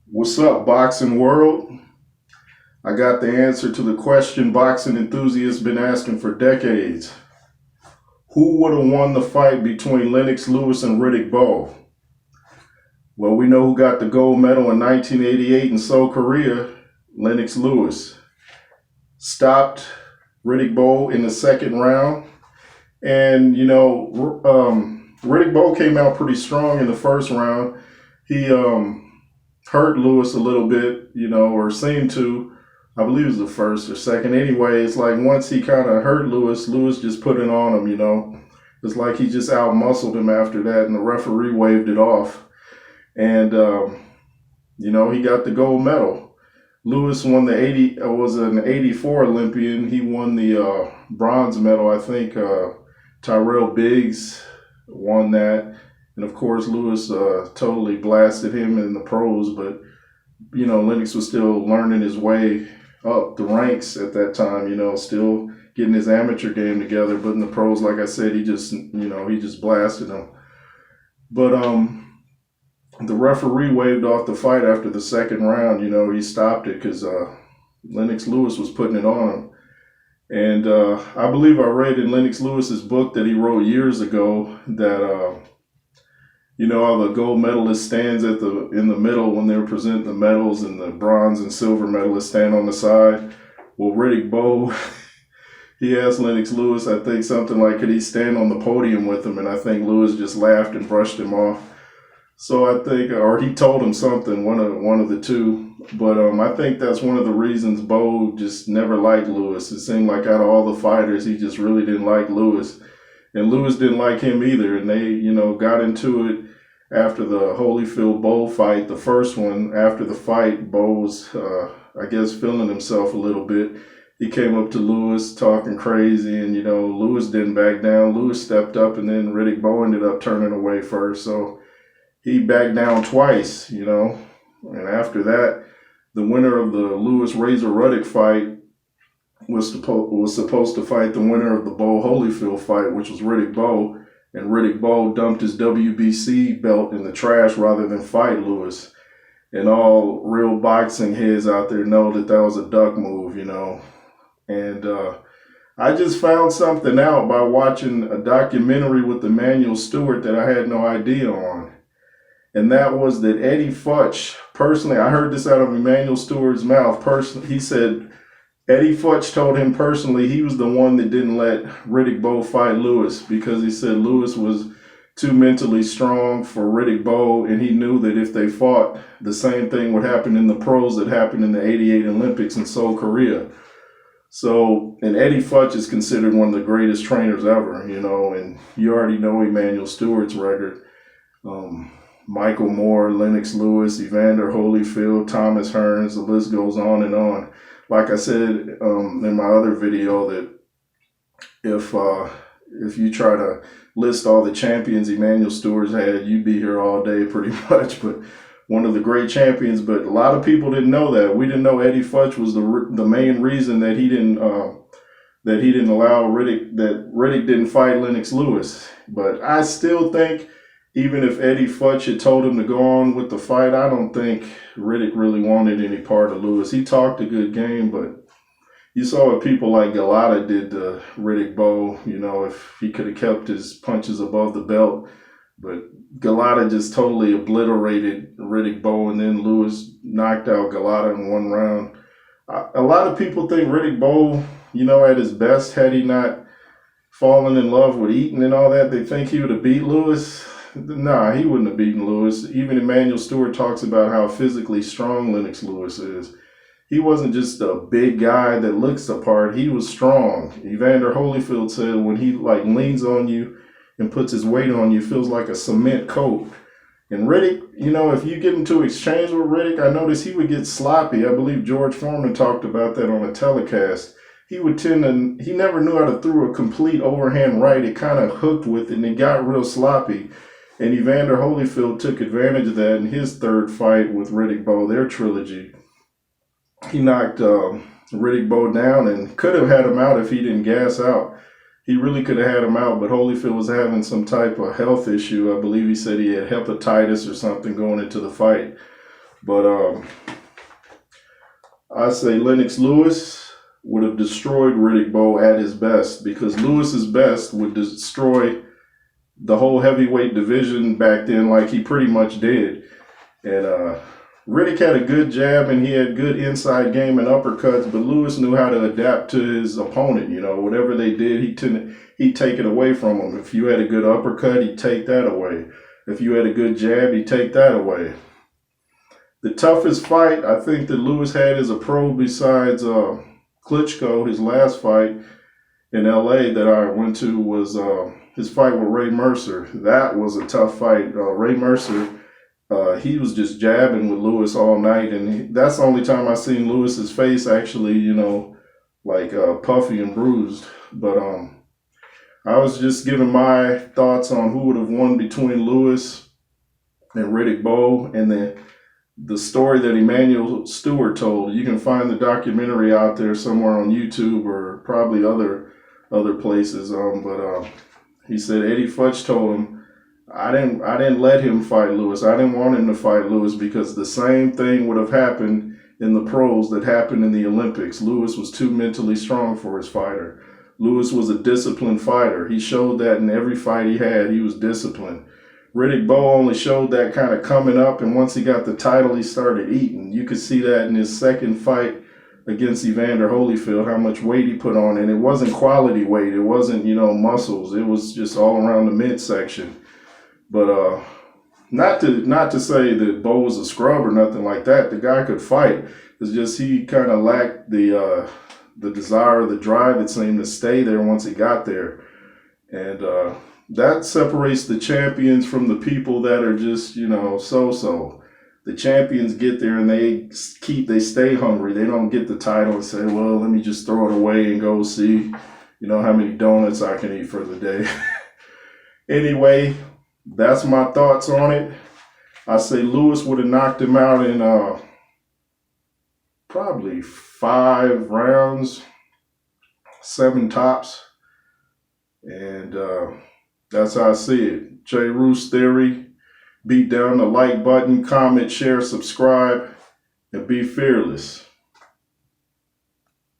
What's up, boxing world? I got the answer to the question boxing enthusiasts been asking for decades. Who would have won the fight between Lennox Lewis and Riddick Bowe? Well, we know who got the gold medal in 1988 in Seoul, Korea. Lennox Lewis stopped Riddick Bowe in the second round. And, Riddick Bowe came out pretty strong in the first round. He hurt Lewis a little bit, or seemed to. I believe it was the first or second. Anyway, it's like once he kind of hurt Lewis, Lewis just put it on him. It's like he just out-muscled him after that, and the referee waved it off. And, he got the gold medal. Lewis won was an 84 Olympian. He won the bronze medal, I think. Tyrell Biggs won that. And, of course, Lewis totally blasted him in the pros. But, Lennox was still learning his way up the ranks at that time, still getting his amateur game together. But in the pros, like I said, he just blasted him. But the referee waved off the fight after the second round. He stopped it because Lennox Lewis was putting it on him. And I believe I read in Lennox Lewis's book that he wrote years ago that, how the gold medalist stands in the middle when they're presenting the medals, and the bronze and silver medalists stand on the side. Well, Riddick Bowe, he asked Lennox Lewis, I think something like, could he stand on the podium with him? And I think Lewis just laughed and brushed him off. So I think, or he told him something, one of the two. But I think that's one of the reasons Bowe just never liked Lewis. It seemed like out of all the fighters, he just really didn't like Lewis. And Lewis didn't like him either. And they, got into it after the Holyfield-Bowe fight, the first one. After the fight, Bowe was, feeling himself a little bit. He came up to Lewis talking crazy, and, Lewis didn't back down. Lewis stepped up, and then Riddick Bowe ended up turning away first. So he backed down twice, And after that, the winner of the Lewis-Razor Ruddock fight was supposed to fight the winner of the Bowe-Holyfield fight, which was Riddick Bowe. And Riddick Bowe dumped his WBC belt in the trash rather than fight Lewis. And all real boxing heads out there know that was a duck move, And I just found something out by watching a documentary with Emmanuel Stewart that I had no idea on. And that was that Eddie Futch, personally, I heard this out of Emmanuel Stewart's mouth. He said Eddie Futch told him personally he was the one that didn't let Riddick Bowe fight Lewis, because he said Lewis was too mentally strong for Riddick Bowe, and he knew that if they fought, the same thing would happen in the pros that happened in the 88 Olympics in Seoul, Korea. So, and Eddie Futch is considered one of the greatest trainers ever, and you already know Emmanuel Stewart's record. Michael Moore, Lennox Lewis, Evander Holyfield, Thomas Hearns, the list goes on and on. Like I said in my other video, that if you try to list all the champions Emmanuel Stewart's had, you'd be here all day pretty much. But one of the great champions. But a lot of people didn't know that. We didn't know Eddie Futch was the main reason that he didn't allow Riddick didn't fight Lennox Lewis. But I still think, even if Eddie Futch had told him to go on with the fight, I don't think Riddick really wanted any part of Lewis. He talked a good game, but you saw what people like Galata did to Riddick Bowe, if he could have kept his punches above the belt. But Galata just totally obliterated Riddick Bowe, and then Lewis knocked out Galata in one round. A lot of people think Riddick Bowe, at his best, had he not fallen in love with eating and all that, they think he would have beat Lewis. Nah, he wouldn't have beaten Lewis. Even Emmanuel Stewart talks about how physically strong Lennox Lewis is. He wasn't just a big guy that looks the part. He was strong. Evander Holyfield said when he leans on you and puts his weight on you, feels like a cement coat. And Riddick, if you get into exchange with Riddick, I noticed he would get sloppy. I believe George Foreman talked about that on a telecast. He never knew how to throw a complete overhand right. It kind of hooked with it, and it got real sloppy. And Evander Holyfield took advantage of that in his third fight with Riddick Bowe, their trilogy. He knocked Riddick Bowe down and could have had him out if he didn't gas out. He really could have had him out, but Holyfield was having some type of health issue. I believe he said he had hepatitis or something going into the fight. But I say Lennox Lewis would have destroyed Riddick Bowe at his best, because Lewis's best would destroy the whole heavyweight division back then, like he pretty much did. And Riddick had a good jab and he had good inside game and uppercuts, but Lewis knew how to adapt to his opponent. You know, whatever they did, he'd take it away from them. If you had a good uppercut, he'd take that away. If you had a good jab, he'd take that away. The toughest fight I think that Lewis had as a pro, besides Klitschko, his last fight in LA that I went to, was his fight with Ray Mercer. That was a tough fight. Ray Mercer, he was just jabbing with Lewis all night, and that's the only time I seen Lewis's face actually, you know, like puffy and bruised. But I was just giving my thoughts on who would have won between Lewis and Riddick Bowe, and the story that Emmanuel Stewart told. You can find the documentary out there somewhere on YouTube or probably other places. But he said Eddie Futch told him, I didn't let him fight Lewis. I didn't want him to fight Lewis, because the same thing would have happened in the pros that happened in the Olympics. Lewis was too mentally strong for his fighter. Lewis was a disciplined fighter. He showed that in every fight he had. He was disciplined. Riddick Bowe only showed that kind of coming up, and once he got the title, he started eating. You could see that in his second fight against Evander Holyfield, how much weight he put on, and it wasn't quality weight. It wasn't, you know, muscles. It was just all around the midsection. But not to say that Bowe was a scrub or nothing like that. The guy could fight. It's just he kind of lacked the desire, the drive, it seemed, to stay there once he got there. And that separates the champions from the people that are just, you know, so-so. The champions get there and they stay hungry. They don't get the title and say, well, let me just throw it away and go see, you know, how many donuts I can eat for the day. Anyway, that's my thoughts on it. I say Lewis would have knocked him out in probably 5 rounds, 7 tops. And that's how I see it. J. Roos Theory. Beat down the like button, comment, share, subscribe, and be fearless.